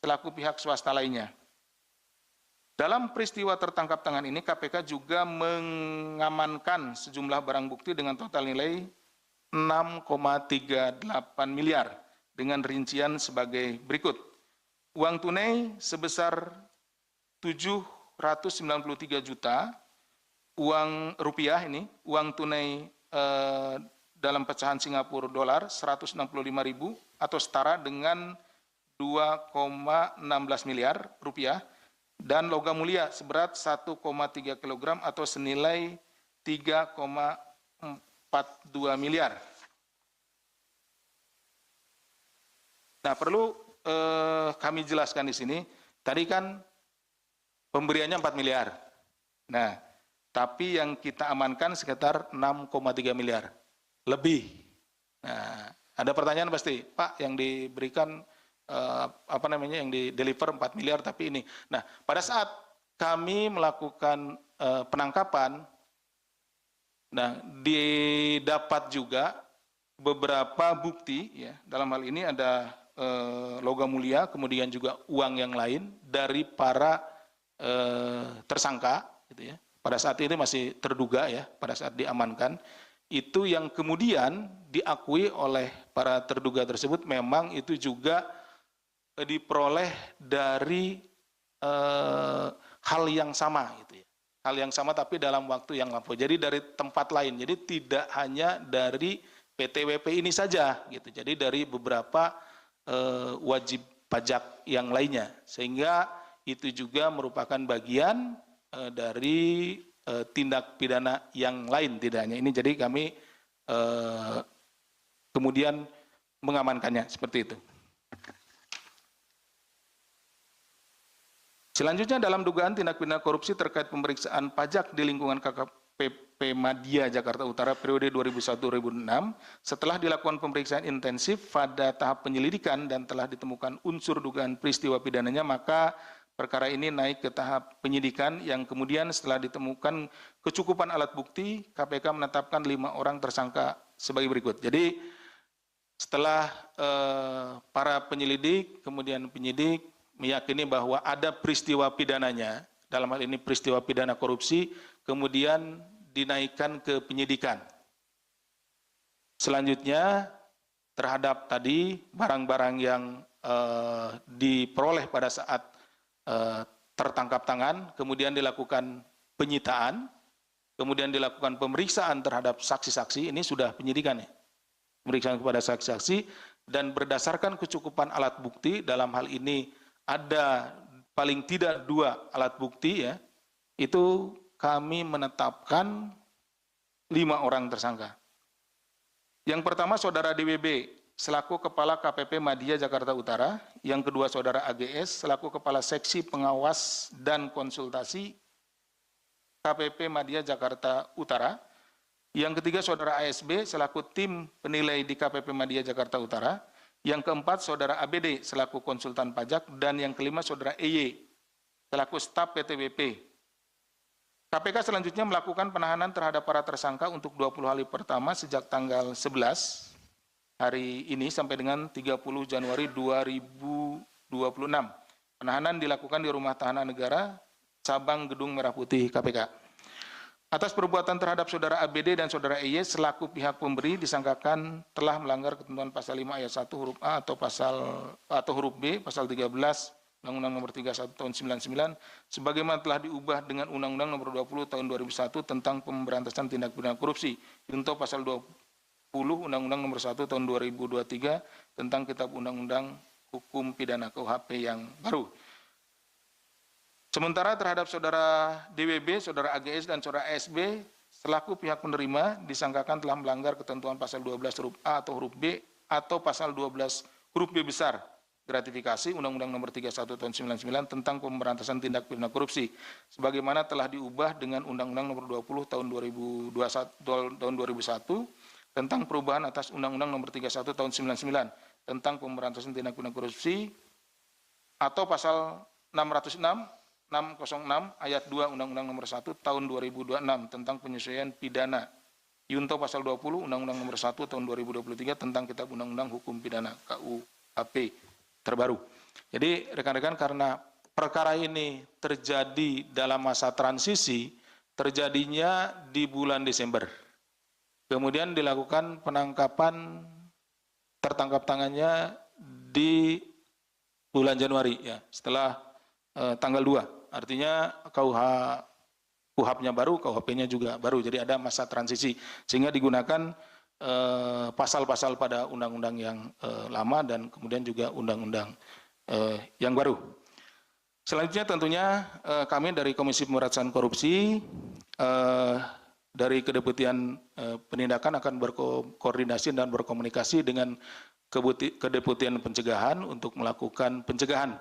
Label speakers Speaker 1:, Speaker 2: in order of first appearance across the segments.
Speaker 1: selaku pihak swasta lainnya. Dalam peristiwa tertangkap tangan ini, KPK juga mengamankan sejumlah barang bukti dengan total nilai 6,38 miliar dengan rincian sebagai berikut. Uang tunai sebesar 793 juta, uang rupiah ini, uang tunai dalam pecahan Singapura dolar 165.000 atau setara dengan 2,16 miliar rupiah, dan logam mulia seberat 1,3 kg atau senilai 3,42 miliar. Nah, perlu kami jelaskan di sini, tadi kan pemberiannya 4 miliar. Nah, tapi yang kita amankan sekitar 6,3 miliar. Lebih. Nah, ada pertanyaan pasti, Pak, yang diberikan yang di-deliver 4 miliar tapi ini. Nah, pada saat kami melakukan penangkapan, nah, didapat juga beberapa bukti, ya, dalam hal ini ada logam mulia, kemudian juga uang yang lain dari para tersangka, gitu ya. Pada saat ini masih terduga, ya, pada saat diamankan, itu yang kemudian diakui oleh para terduga tersebut memang itu juga diperoleh dari hal yang sama, gitu ya. Hal yang sama tapi dalam waktu yang lampau. Jadi dari tempat lain. Jadi tidak hanya dari PTWP ini saja, gitu. Jadi dari beberapa wajib pajak yang lainnya, sehingga itu juga merupakan bagian dari tindak pidana yang lain, tidak hanya ini. Jadi kami kemudian mengamankannya seperti itu. Selanjutnya, dalam dugaan tindak pidana korupsi terkait pemeriksaan pajak di lingkungan KPP Madya Jakarta Utara periode 2001-2006, setelah dilakukan pemeriksaan intensif pada tahap penyelidikan dan telah ditemukan unsur dugaan peristiwa pidananya, maka perkara ini naik ke tahap penyidikan yang kemudian setelah ditemukan kecukupan alat bukti, KPK menetapkan 5 orang tersangka sebagai berikut. Jadi setelah para penyelidik, kemudian penyidik meyakini bahwa ada peristiwa pidananya, dalam hal ini peristiwa pidana korupsi, kemudian dinaikkan ke penyidikan. Selanjutnya terhadap tadi barang-barang yang diperoleh pada saat tertangkap tangan, kemudian dilakukan penyitaan, kemudian dilakukan pemeriksaan terhadap saksi-saksi, ini sudah penyidikan, ya, pemeriksaan kepada saksi-saksi, dan berdasarkan kecukupan alat bukti, dalam hal ini ada paling tidak 2 alat bukti, ya, itu kami menetapkan 5 orang tersangka. Yang pertama saudara DWB selaku Kepala KPP Madya Jakarta Utara, yang kedua saudara AGS selaku Kepala Seksi Pengawas dan Konsultasi KPP Madya Jakarta Utara, yang ketiga saudara ASB selaku tim penilai di KPP Madya Jakarta Utara, yang keempat saudara ABD selaku konsultan pajak, dan yang kelima saudara EY selaku staf PTWP. KPK selanjutnya melakukan penahanan terhadap para tersangka untuk 20 hari pertama sejak tanggal 11 hari ini sampai dengan 30 Januari 2026. Penahanan dilakukan di Rumah Tahanan Negara, Cabang Gedung Merah Putih KPK. Atas perbuatan terhadap saudara ABD dan saudara EY selaku pihak pemberi disangkakan telah melanggar ketentuan pasal 5 ayat 1 huruf A atau huruf B pasal 13 Undang-Undang Nomor 31 Tahun 99 sebagaimana telah diubah dengan Undang-Undang Nomor 20 Tahun 2001 tentang pemberantasan tindak pidana korupsi, junto pasal 20 Undang-Undang Nomor 1 Tahun 2023 tentang Kitab Undang-Undang Hukum Pidana KUHP yang baru. Sementara terhadap saudara DWB, saudara AGS, dan saudara ASB selaku pihak penerima disangkakan telah melanggar ketentuan pasal 12 huruf A atau huruf B atau pasal 12 huruf B besar gratifikasi Undang-Undang Nomor 31 Tahun 99 tentang pemberantasan tindak pidana korupsi sebagaimana telah diubah dengan Undang-Undang Nomor 20 Tahun 2001 tentang perubahan atas Undang-Undang Nomor 31 Tahun 99 tentang pemberantasan tindak pidana korupsi atau pasal 606 ayat 2 Undang-Undang Nomor 1 Tahun 2026 tentang penyesuaian pidana, junto pasal 20 Undang-Undang Nomor 1 Tahun 2023 tentang Kitab Undang-Undang Hukum Pidana KUHP terbaru. Jadi rekan-rekan, karena perkara ini terjadi dalam masa transisi, terjadinya di bulan Desember. Kemudian dilakukan penangkapan, tertangkap tangannya di bulan Januari, ya, setelah tanggal 2. Artinya KUHP-nya baru, KUHP-nya juga baru. Jadi ada masa transisi, sehingga digunakan pasal-pasal pada undang-undang yang lama dan kemudian juga undang-undang yang baru. Selanjutnya tentunya kami dari Komisi Pemberantasan Korupsi dari Kedeputian Penindakan akan berkoordinasi dan berkomunikasi dengan Kedeputian Pencegahan untuk melakukan pencegahan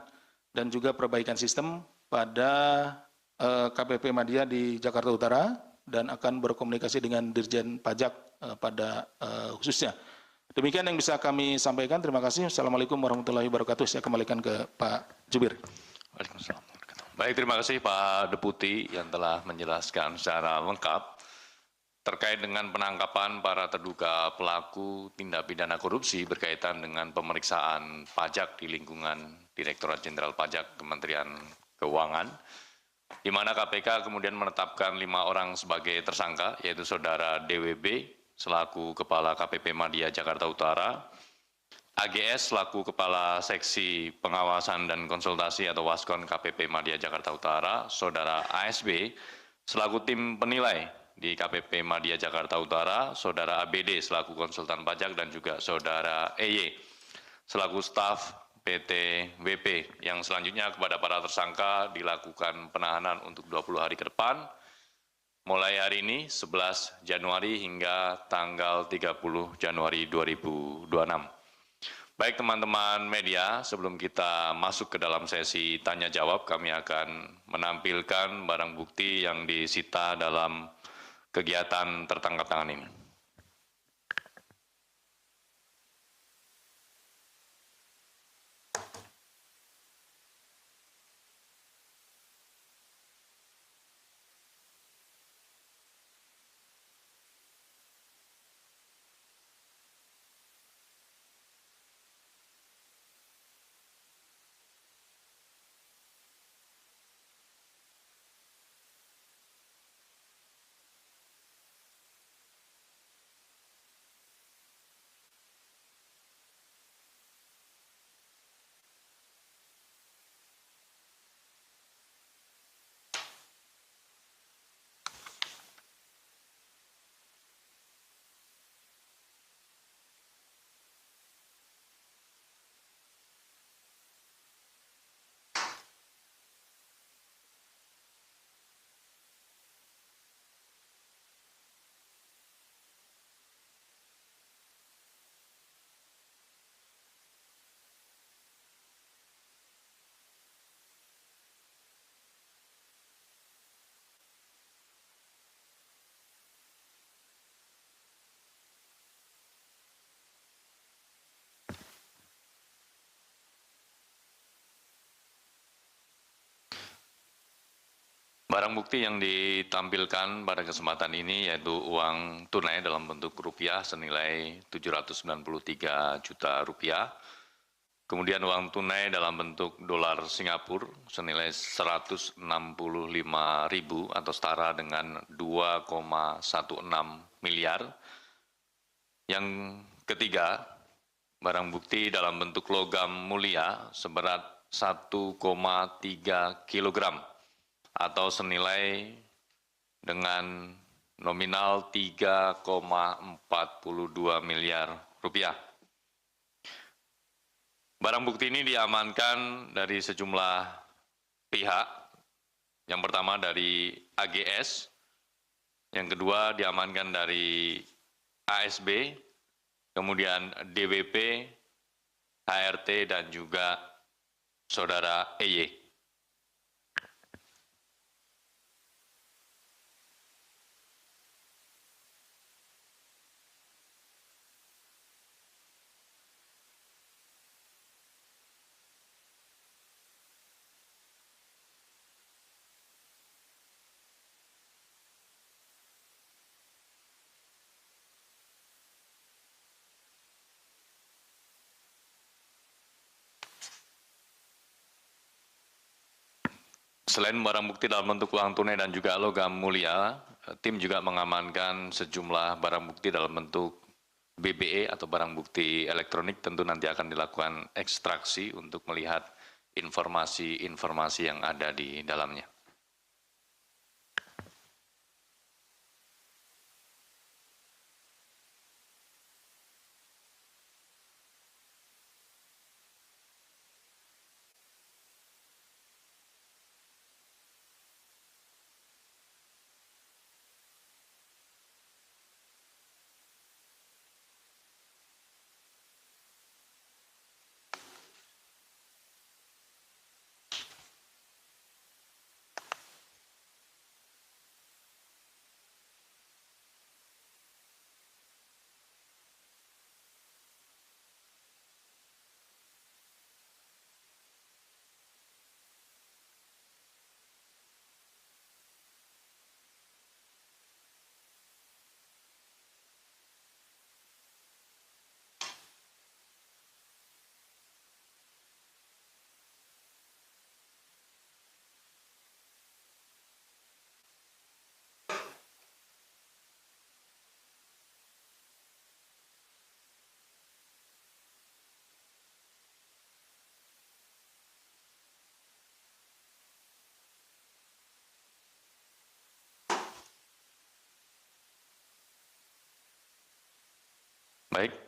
Speaker 1: dan juga perbaikan sistem pada KPP Madya di Jakarta Utara, dan akan berkomunikasi dengan Dirjen Pajak pada khususnya. Demikian yang bisa kami sampaikan. Terima kasih. Assalamualaikum warahmatullahi wabarakatuh. Saya kembalikan ke Pak Jubir.
Speaker 2: Waalaikumsalam. Baik, terima kasih Pak Deputi yang telah menjelaskan secara lengkap terkait dengan penangkapan para terduga pelaku tindak pidana korupsi berkaitan dengan pemeriksaan pajak di lingkungan Direktorat Jenderal Pajak Kementerian Keuangan, di mana KPK kemudian menetapkan 5 orang sebagai tersangka, yaitu Saudara DWB selaku Kepala KPP Madya Jakarta Utara, AGS selaku Kepala Seksi Pengawasan dan Konsultasi atau Waskon KPP Madya Jakarta Utara, Saudara ASB selaku tim penilai di KPP Madya Jakarta Utara, Saudara ABD selaku konsultan pajak, dan juga Saudara EY selaku staf PT WP, yang selanjutnya kepada para tersangka dilakukan penahanan untuk 20 hari ke depan, mulai hari ini 11 Januari hingga tanggal 30 Januari 2026. Baik teman-teman media, sebelum kita masuk ke dalam sesi tanya jawab, kami akan menampilkan barang bukti yang disita dalam kegiatan tertangkap tangan ini. Barang bukti yang ditampilkan pada kesempatan ini yaitu uang tunai dalam bentuk rupiah senilai 793 juta rupiah, kemudian uang tunai dalam bentuk dolar Singapura senilai 165.000 atau setara dengan 2,16 miliar. Yang ketiga, barang bukti dalam bentuk logam mulia seberat 1,3 kilogram atau senilai dengan nominal 3,42 miliar rupiah. Barang bukti ini diamankan dari sejumlah pihak. Yang pertama dari AGS, yang kedua diamankan dari ASB, kemudian DWP, HRT, dan juga Saudara EY. Selain barang bukti dalam bentuk uang tunai dan juga logam mulia, tim juga mengamankan sejumlah barang bukti dalam bentuk BBE atau barang bukti elektronik. Tentu nanti akan dilakukan ekstraksi untuk melihat informasi-informasi yang ada di dalamnya. Baik,